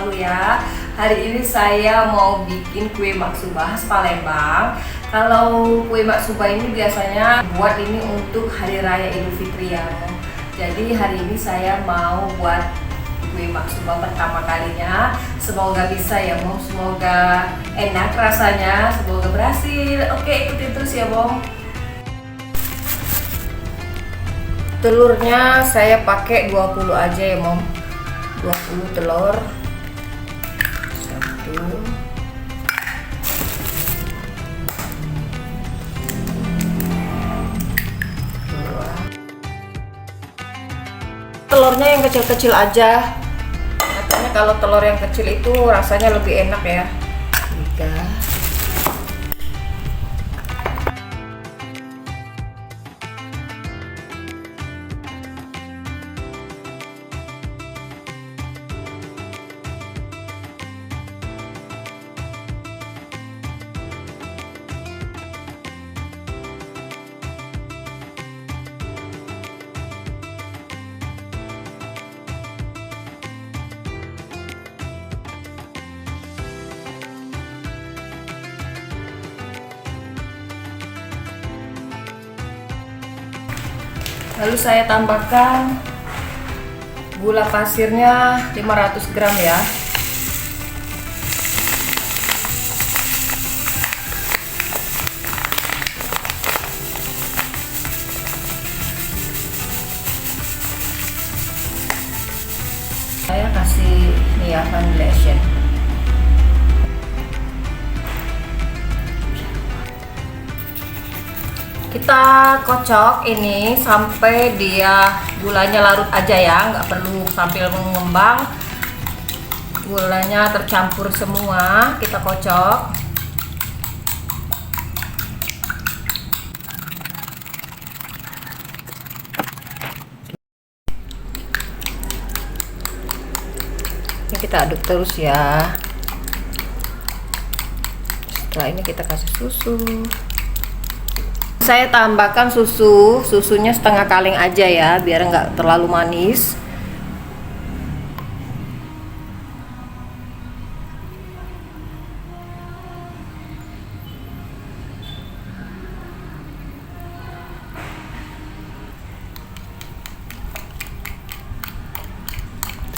selalu ya. Hari ini saya mau bikin kue maksubah khas Palembang. Kalau kue maksubah ini biasanya buat ini untuk hari raya Idul Fitri ya. Jadi hari ini saya mau buat kue maksubah pertama kalinya. Semoga bisa ya Mom, semoga enak rasanya, semoga berhasil. Oke, ikutin terus ya Mom. Telurnya saya pakai 20 aja ya Mom. 20 telur. 1 2. Telurnya yang kecil-kecil aja. Katanya kalau telur yang kecil itu rasanya lebih enak ya. 3. Lalu saya tambahkan gula pasirnya 500 gram ya. Saya kasih ini ya foundation. Kita kocok ini sampai dia gulanya larut aja ya, nggak perlu sambil mengembang. Gulanya tercampur semua, kita kocok. Ini kita aduk terus ya. Setelah ini kita kasih susu. Saya tambahkan susunya setengah kaleng aja ya, biar nggak terlalu manis.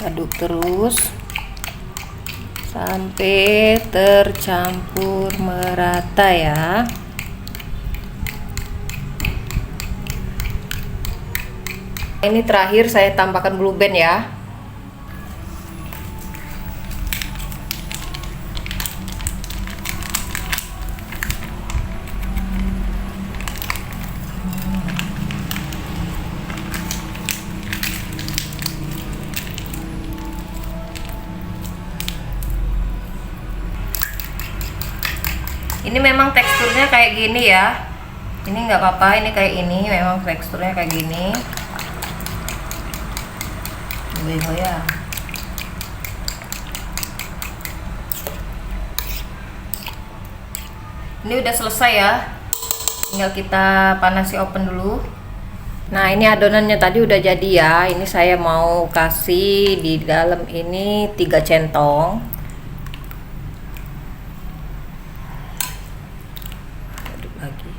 Aduk terus sampai tercampur merata ya. Ini terakhir saya tambahkan blue band ya. Ini memang teksturnya kayak gini ya. Ini nggak apa-apa, ini kayak ini, memang teksturnya kayak gini. Ya. Ini udah selesai ya, tinggal kita panasi oven dulu. Nah ini adonannya tadi udah jadi ya. Ini saya mau kasih di dalam ini 3 centong. Aduk lagi.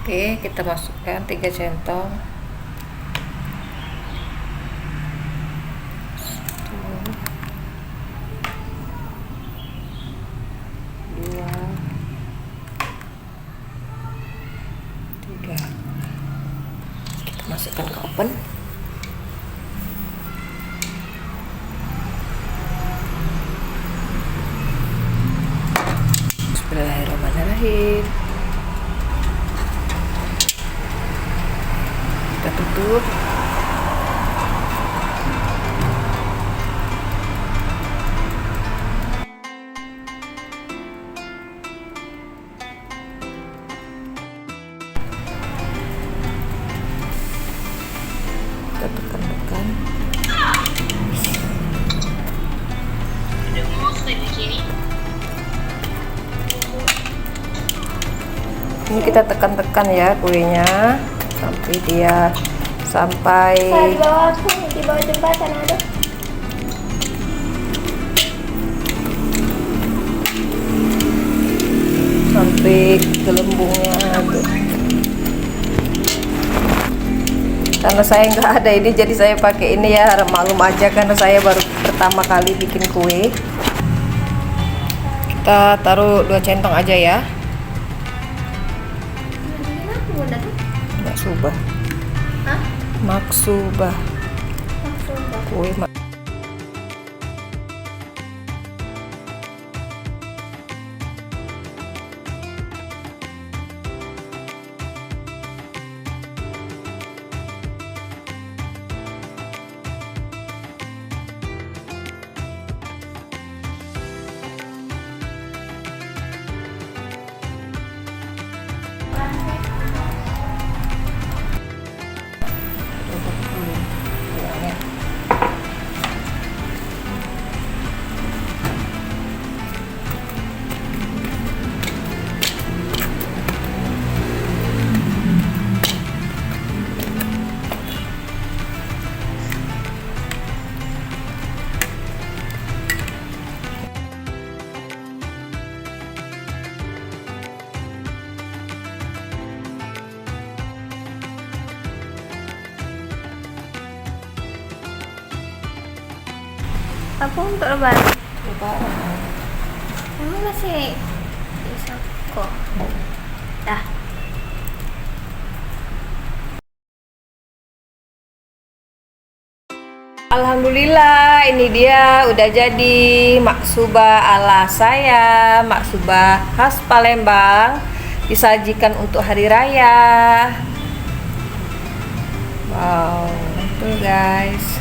Oke, kita masukkan 3 centong. 1, 2, 3. Kita masukkan ke oven. Bismillahirrahmanirrahim. Kita tutup. Kita tekan-tekan. Ini kita tekan-tekan ya kuenya sampai dia sampai Di bawah aku, di bawah jembatan ada. sampai gelembungnya tuh. Karena saya nggak ada ini, jadi saya pakai ini ya, maklum aja karena saya baru pertama kali bikin kue. Kita taruh 2 centong aja ya. Maksubah. Hah? Maksubah. Maksudnya. Kue Aku untuk lebaran. lebaran. Kamu masih bisa kok. Dah. Alhamdulillah, ini dia udah jadi maksubah ala saya, maksubah khas Palembang, disajikan untuk hari raya. Wow, tuh guys.